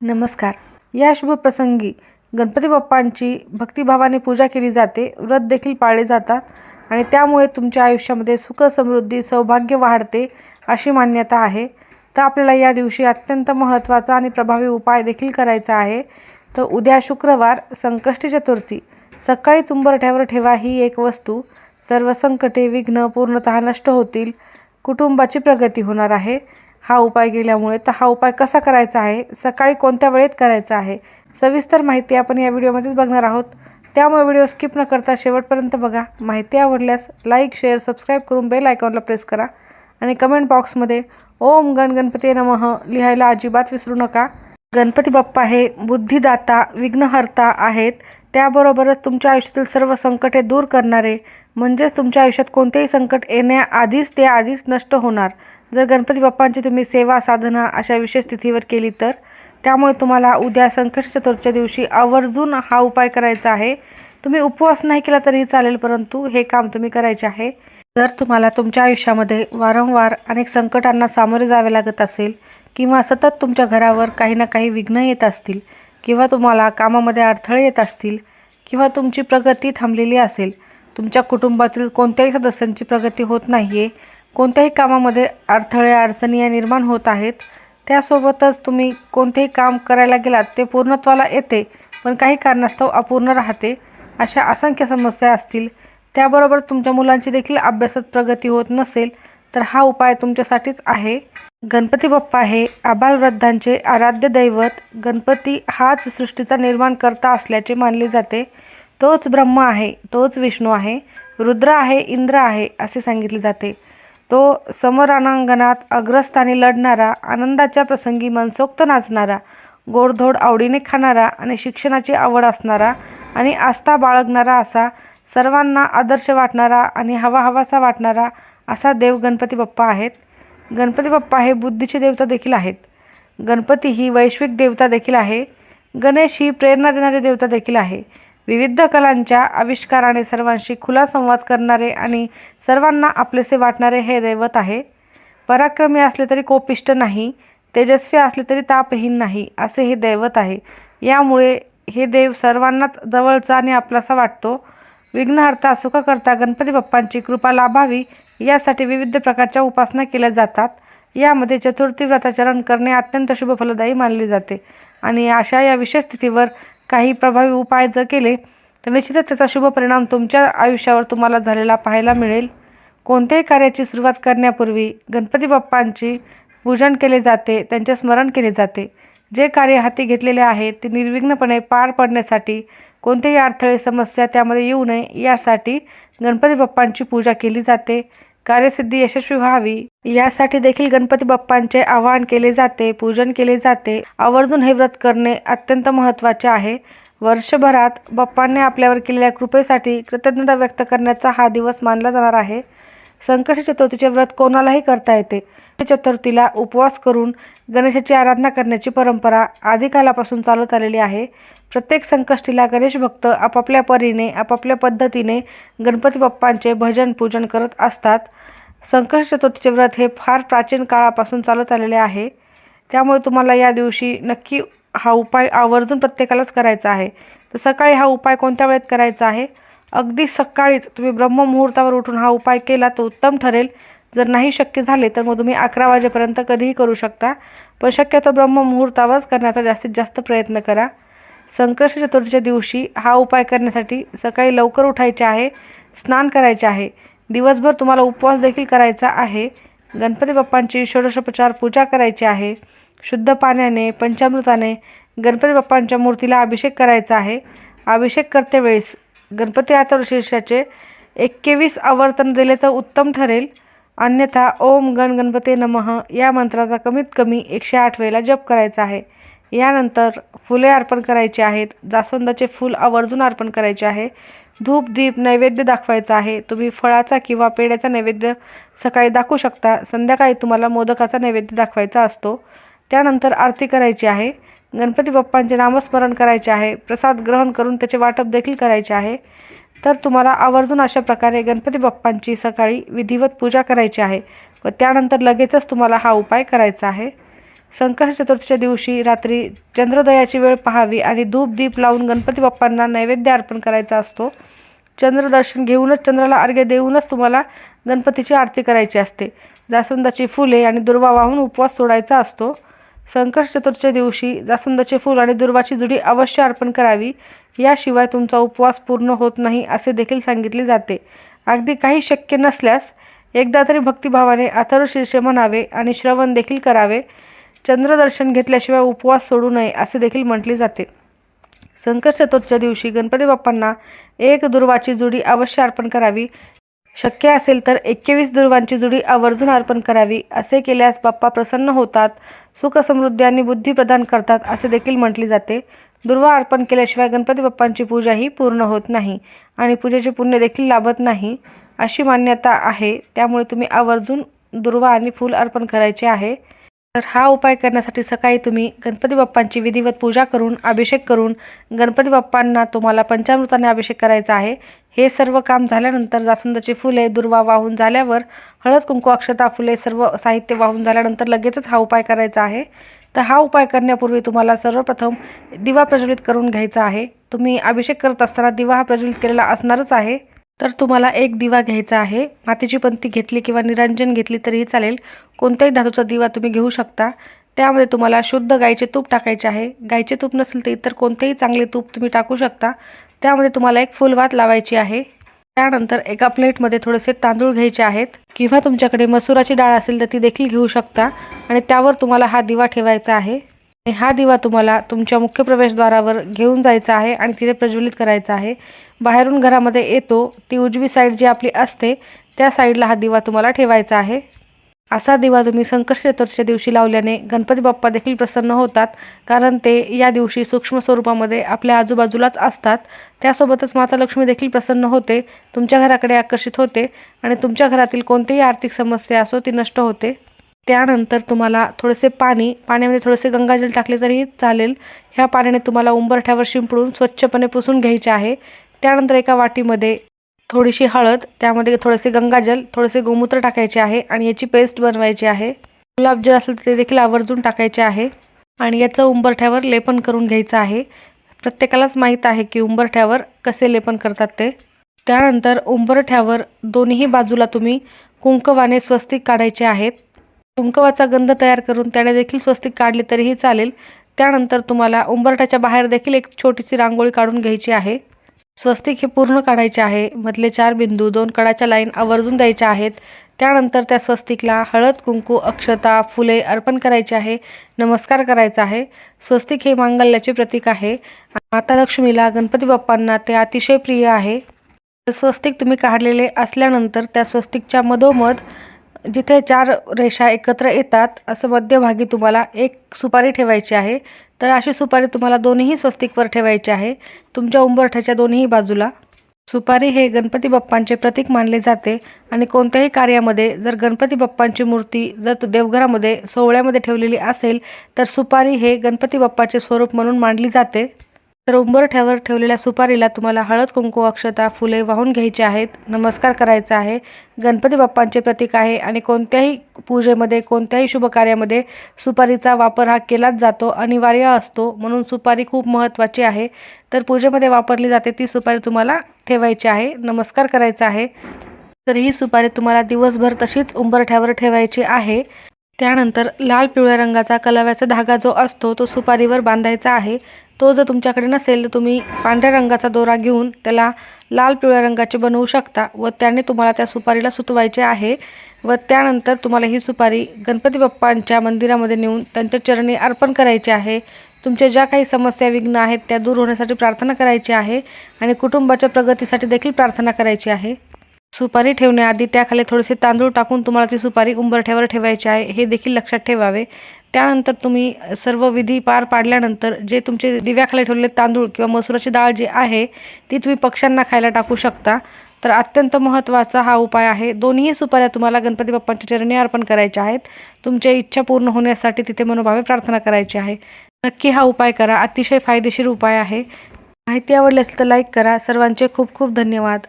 नमस्कार. या शुभ प्रसंगी गणपती बाप्पांची भक्तिभावाने पूजा केली जाते, व्रत देखील पाळले जातात आणि त्यामुळे तुमच्या आयुष्यामध्ये सुख, समृद्धी, सौभाग्य वाढते अशी मान्यता आहे. तर आपल्याला या दिवशी अत्यंत महत्त्वाचा आणि प्रभावी उपाय देखील करायचा आहे. तर उद्या शुक्रवार संकष्टी चतुर्थी सकाळी उंबरठ्यावर ठेवा ही एक वस्तू. सर्व संकटे, विघ्न पूर्णतः नष्ट होतील. कुटुंबाची प्रगती होणार आहे हा उपाय केल्यामुळे. तर हा उपाय कसा करायचा आहे, सकाळी कोणत्या वेळेत करायचा आहे, सविस्तर माहिती आपण या व्हिडिओमध्येच बघणार आहोत. त्यामुळे व्हिडिओ स्किप न करता शेवटपर्यंत बघा. माहिती आवडल्यास लाईक, शेअर, सबस्क्राईब करून बेल आयकॉनला प्रेस करा आणि कमेंट बॉक्समध्ये ओम गणपती नमः लिहायला अजिबात विसरू नका. गणपती बाप्पा हे बुद्धिदाता, विघ्नहर्ता आहेत. त्याबरोबरच तुमच्या आयुष्यातील सर्व संकटे दूर करणारे, म्हणजेच तुमच्या आयुष्यात कोणतेही संकट येण्याआधीच ते आधीच नष्ट होणार जर गणपती बाप्पांची तुम्ही सेवा साधना अशा विशेष तिथीवर केली तर. त्यामुळे तुम्हाला उद्या संकष्टी चतुर्थीच्या दिवशी आवर्जून हा उपाय करायचा आहे. तुम्ही उपवास नाही केला तरीही चालेल, परंतु हे काम तुम्ही करायचे आहे. जर तुम्हाला तुमच्या आयुष्यामध्ये वारंवार अनेक संकटांना सामोरे जावे लागत असेल किंवा सतत तुमच्या घरावर काही ना काही विघ्न येत असतील किंवा तुम्हाला कामामध्ये अडथळे येत असतील किंवा तुमची प्रगती थांबलेली असेल, तुमच्या कुटुंबातील कोणत्याही सदस्यांची प्रगती होत नाही आहे, कोणत्याही कामामध्ये अडथळे अडचणी या निर्माण होत आहेत, त्यासोबतच तुम्ही कोणतेही काम करायला गेलात ते पूर्णत्वाला येते पण काही कारणास्तव अपूर्ण राहते, अशा असंख्य समस्या असतील, त्याबरोबर तुमच्या मुलांची देखील अभ्यासात प्रगती होत नसेल तर हा उपाय तुमच्यासाठीच आहे. गणपती बाप्पा हे आबालवृद्धांचे आराध्य दैवत. गणपती हाच सृष्टीचा निर्माण करता असल्याचे मानले जाते. तोच ब्रह्म आहे, तोच विष्णू आहे, रुद्र आहे, इंद्र आहे असे सांगितले जाते. तो समरणांगणात अग्रस्थानी लढणारा, आनंदाच्या प्रसंगी मनसोक्त नाचणारा, गोडधोड आवडीने खाणारा आणि शिक्षणाची आवड असणारा आणि आस्था बाळगणारा, असा सर्वांना आदर्श वाटणारा आणि हवाहवासा वाटणारा असा देव गणपती बाप्पा आहेत. गणपती बाप्पा हे बुद्धीचे देवता देखील आहेत. गणपती ही वैश्विक देवता देखील आहे. गणेश ही प्रेरणा देणारी देवता देखील आहे. विविध कलांच्या आविष्काराने सर्वांशी खुला संवाद करणारे आणि सर्वांना आपलेसे वाटणारे हे दैवत आहे. पराक्रमी असले तरी कोपिष्ट नाही, तेजस्वी असले तरी तापहीन नाही असे हे दैवत आहे. यामुळे हे देव सर्वांनाच जवळचा आणि आपलासा वाटतो. विघ्नहर्ता, सुखकर्ता गणपती बाप्पांची कृपा लाभावी यासाठी विविध प्रकारच्या उपासना केल्या जातात. यामध्ये चतुर्थी व्रताचरण करणे अत्यंत शुभ फलदायी मानले जाते आणि अशा या विशेष तिथीवर काही प्रभावी उपाय जर केले तर निश्चितच त्याचा शुभ परिणाम तुमच्या आयुष्यावर तुम्हाला झालेला पाहायला मिळेल. कोणत्याही कार्याची सुरुवात करण्यापूर्वी गणपती बाप्पांची पूजन केले जाते, त्यांचे स्मरण केले जाते. जे कार्य हाती घेतलेले आहे ते निर्विघ्नपणे पार पडण्यासाठी, कोणतेही अडथळे समस्या त्यामध्ये येऊ नये यासाठी गणपती बाप्पांची पूजा केली जाते. कार्यसिद्धी यशस्वी व्हावी यासाठी देखील गणपती बाप्पांचे आवाहन केले जाते, पूजन केले जाते. आवर्जून हे व्रत करणे अत्यंत महत्त्वाचे आहे. वर्षभरात बाप्पांनी आपल्यावर केलेल्या कृपेसाठी कृतज्ञता व्यक्त करण्याचा हा दिवस मानला जाणार आहे. संकष्टी चतुर्थीचे व्रत कोणालाही करता येते. चतुर्थीला उपवास करून गणेशाची आराधना करण्याची परंपरा आदिकालापासून चालत आलेली आहे. प्रत्येक संकष्टीला गणेश भक्त आपापल्या परीने, आपापल्या पद्धतीने गणपती बाप्पांचे भजन पूजन करत असतात. संकष्टी चतुर्थीचे व्रत हे फार प्राचीन काळापासून चालत आलेले आहे. त्यामुळे तुम्हाला या दिवशी नक्की हा उपाय आवर्जून प्रत्येकालाच करायचा आहे. तर सकाळी हा उपाय कोणत्या वेळेत करायचा आहे? अगदी सकाळीच तुम्ही ब्रह्ममुहूर्तावर उठून हा उपाय केला तर उत्तम ठरेल. जर नाही शक्य झाले तर मग तुम्ही 11 वाजेपर्यंत कधीही करू शकता, पण शक्यतो ब्रह्ममुहूर्तावरच करण्याचा जास्तीत जास्त प्रयत्न करा. संकष्टी चतुर्थीच्या दिवशी हा उपाय करण्यासाठी सकाळी लवकर उठायचे आहे, स्नान करायचे आहे. दिवसभर तुम्हाला उपवास देखील करायचा आहे. गणपती बाप्पांची षोडशोपचार पूजा करायची आहे. शुद्ध पाण्याने, पंचामृताने गणपती बाप्पांच्या मूर्तीला अभिषेक करायचा आहे. अभिषेक करतेवेळेस गणपती अथर्वशीर्षाचे 21 आवर्तन दिले तर उत्तम ठरेल. अन्यथा ओम गणपते नमः या मंत्राचा कमीत कमी 108 वेळेला जप करायचा आहे. यानंतर फुले अर्पण करायची आहेत. जास्वंदाचे फूल आवर्जून अर्पण करायचे आहे. धूप, दीप, नैवेद्य दाखवायचा आहे. तुम्ही फळाचा किंवा पेढ्याचा नैवेद्य सकाळी दाखवू शकता. संध्याकाळी तुम्हाला मोदकाचा नैवेद्य दाखवायचा असतो. त्यानंतर आरती करायची आहे. गणपती बाप्पांचे नामस्मरण करायचे आहे. प्रसाद ग्रहण करून त्याचे वाटप देखील करायचे आहे. तर तुम्हाला आवर्जून अशा प्रकारे गणपती बाप्पांची सकाळी विधिवत पूजा करायची आहे व त्यानंतर लगेचच तुम्हाला हा उपाय करायचा आहे. संकष्टी चतुर्थीच्या दिवशी रात्री चंद्रोदयाची वेळ पाहावी आणि धूप दीप लावून गणपती बाप्पांना नैवेद्य अर्पण करायचा असतो. चंद्रदर्शन घेऊनच, चंद्राला अर्घ्य देऊनच तुम्हाला गणपतीची आरती करायची असते. जास्वंदाची फुले आणि दुर्वा वाहून उपवास सोडायचा असतो. संकष्टी चतुर्थीच्या दिवशी जास्वंदाचे फूल आणि दुर्वाची जुडी अवश्य अर्पण करावी. याशिवाय तुमचा उपवास पूर्ण होत नाही असे देखील सांगितले जाते. अगदी काही शक्य नसल्यास एकदा तरी भक्तिभावाने अथर्वशीर्ष म्हणावे आणि श्रवण देखील करावे. चंद्रदर्शन घेतल्याशिवाय उपवास सोडू नये असे देखील म्हटले जाते. संकष्टी चतुर्थीच्या दिवशी गणपती बाप्पांना एक दुर्वाची जुडी अवश्य अर्पण करावी. शक्य असेल तर 21 दुर्वांची जुडी आवर्जून अर्पण करावी. असे केल्यास बाप्पा प्रसन्न होतात, सुख समृद्धी आणि बुद्धी प्रदान करतात असे देखील म्हटले जाते. दुर्वा अर्पण केल्याशिवाय गणपती बाप्पांची पूजाही पूर्ण होत नाही आणि पूजेचे पुण्य देखील लाभत नाही अशी मान्यता आहे. त्यामुळे तुम्ही आवर्जून दुर्वा आणि फूल अर्पण करायचे आहे. तर हा उपाय करण्यासाठी सकाळी तुम्ही गणपती बाप्पांची विधिवत पूजा करून, अभिषेक करून गणपती बाप्पांना तुम्हाला पंचामृताने अभिषेक करायचा आहे. हे सर्व काम झाल्यानंतर जास्वंदाची फुले, दुर्वा वाहून झाल्यावर हळद, कुंकू, अक्षता, फुले सर्व साहित्य वाहून झाल्यानंतर लगेचच हा उपाय करायचा आहे. तर हा उपाय करण्यापूर्वी तुम्हाला सर्वप्रथम दिवा प्रज्वलित करून घ्यायचा आहे. तुम्ही अभिषेक करत असताना दिवा हा प्रज्वलित केलेला असणारच आहे. तर तुम्हाला एक दिवा घ्यायचा आहे. मातीची पंती घेतली किंवा निरंजन घेतली तरीही चालेल. कोणत्याही धातूचा दिवा तुम्ही घेऊ शकता. त्यामध्ये तुम्हाला शुद्ध गाईचे तूप टाकायचे आहे. गाईचे तूप नसेल तर इतर कोणतेही चांगले तूप तुम्ही टाकू शकता. त्यामध्ये तुम्हाला एक फुलवात लावायची आहे. त्यानंतर एका प्लेटमध्ये थोडेसे तांदूळ घ्यायचे आहेत किंवा तुमच्याकडे मसुराची डाळ असेल तर ती देखील घेऊ शकता आणि त्यावर तुम्हाला हा दिवा ठेवायचा आहे. आणि हा दिवा तुम्हाला तुमच्या मुख्य प्रवेशद्वारावर घेऊन जायचा आहे आणि तिथे प्रज्वलित करायचा आहे. बाहेरून घरामध्ये येतो ती उजवी साईड जी आपली असते त्या साईडला हा दिवा तुम्हाला ठेवायचा आहे. असा दिवा तुम्ही संकष्टी चतुर्थीच्या दिवशी लावल्याने गणपती बाप्पा देखील प्रसन्न होतात, कारण ते या दिवशी सूक्ष्म स्वरूपामध्ये आपल्या आजूबाजूलाच असतात. त्यासोबतच माता लक्ष्मी देखील प्रसन्न होते, तुमच्या घराकडे आकर्षित होते आणि तुमच्या घरातील कोणतीही आर्थिक समस्या असो ती नष्ट होते. त्यानंतर तुम्हाला थोडेसे पाण्यामध्ये थोडेसे गंगाजल टाकले तरी चालेल. ह्या पाण्याने तुम्हाला उंबरठ्यावर शिंपडून स्वच्छपणे पुसून घ्यायचे आहे. त्यानंतर एका वाटीमध्ये थोडीशी हळद, त्यामध्ये थोडेसे गंगाजल, थोडेसे गोमूत्र टाकायचे आहे आणि याची पेस्ट बनवायची आहे. गुलाबजल असेल तर ते देखील आवर्जून टाकायचे आहे आणि याचं उंबरठ्यावर लेपन करून घ्यायचं आहे. प्रत्येकालाच माहीत आहे की उंबरठ्यावर कसे लेपन करतात ते. त्यानंतर उंबरठ्यावर दोन्ही बाजूला तुम्ही कुंकवाने स्वस्तिक काढायचे आहेत. कुंकवाचा गंध तयार करून त्याने देखील स्वस्तिक काढले तरीही चालेल. त्यानंतर तुम्हाला उंबरठ्याच्या बाहेर देखील एक छोटीशी रांगोळी काढून घ्यायची आहे. स्वस्तिक हे पूर्ण काढायचे आहे. मधले 4 बिंदू 2 कडाच्या लाईन आवर्जून द्यायच्या आहेत. त्यानंतर त्या स्वस्तिकला हळद, कुंकू, अक्षता, फुले अर्पण करायचे आहे. नमस्कार करायचा आहे. स्वस्तिक हे मांगल्याचे प्रतीक आहे. माता लक्ष्मीला, गणपती बाप्पांना ते अतिशय प्रिय आहे. स्वस्तिक तुम्ही काढलेले असल्यानंतर त्या स्वस्तिकच्या मधोमध जिथे 4 रेषा एकत्र येतात असं मध्यभागी तुम्हाला एक सुपारी ठेवायची आहे. तर अशी सुपारी तुम्हाला दोन्ही स्वस्तिकवर ठेवायची आहे, तुमच्या उंबरठ्याच्या दोन्ही बाजूला. सुपारी हे गणपती बाप्पांचे प्रतीक मानले जाते आणि कोणत्याही कार्यामध्ये जर गणपती बाप्पांची मूर्ती जर देवघरामध्ये सोहळ्यामध्ये ठेवलेली असेल तर सुपारी हे गणपती बाप्पाचे स्वरूप म्हणून मानली जाते. तर उंबरठ्यावर ठेवलेल्या सुपारीला तुम्हाला हळद, कुंकू, अक्षता, फुले वाहून घ्यायचे आहेत. नमस्कार करायचा आहे. गणपती बाप्पांचे प्रतीक आहे आणि कोणत्याही पूजेमध्ये, कोणत्याही शुभ कार्यामध्ये सुपारीचा वापर हा केलाच जातो, अनिवार्य असतो. म्हणून सुपारी खूप महत्त्वाची आहे. तर पूजेमध्ये वापरली जाते ती सुपारी तुम्हाला ठेवायची आहे. नमस्कार करायचा आहे. तर ही सुपारी तुम्हाला दिवसभर तशीच उंबरठ्यावर ठेवायची आहे. त्यानंतर लाल पिवळ्या रंगाचा कलाव्याचा धागा जो असतो तो सुपारीवर बांधायचा आहे. तो जर तुमच्याकडे नसेल तर तुम्ही पांढऱ्या रंगाचा दोरा घेऊन त्याला लाल पिवळ्या रंगाचे बनवू शकता व त्याने तुम्हाला त्या सुपारीला सुतवायचे आहे. व त्यानंतर तुम्हाला ही सुपारी गणपती बाप्पांच्या मंदिरामध्ये नेऊन त्यांच्या चरणी अर्पण करायची आहे. तुमच्या ज्या काही समस्या, विघ्न आहेत त्या दूर होण्यासाठी प्रार्थना करायची आहे आणि कुटुंबाच्या प्रगतीसाठी देखील प्रार्थना करायची आहे. सुपारी ठेवण्याआधी त्याखाली थोडेसे तांदूळ टाकून तुम्हाला ती सुपारी उंबरठ्यावर ठेवायची आहे, हे देखील लक्षात ठेवावे. त्यानंतर तुम्ही सर्व विधी पार पाडल्यानंतर जे तुमचे दिव्याखाली ठेवलेले तांदूळ किंवा मसुराची डाळ जी आहे ती तुम्ही पक्ष्यांना खायला टाकू शकता. तर अत्यंत महत्त्वाचा हा उपाय आहे. दोन्ही सुपाऱ्या तुम्हाला गणपती बाप्पांच्या चरणी अर्पण करायच्या आहेत. तुमच्या इच्छा पूर्ण होण्यासाठी तिथे मनोभावे प्रार्थना करायची आहे. नक्की हा उपाय करा. अतिशय फायदेशीर उपाय आहे. माहिती आवडली असेल तर लाईक करा. सर्वांचे खूप खूप धन्यवाद.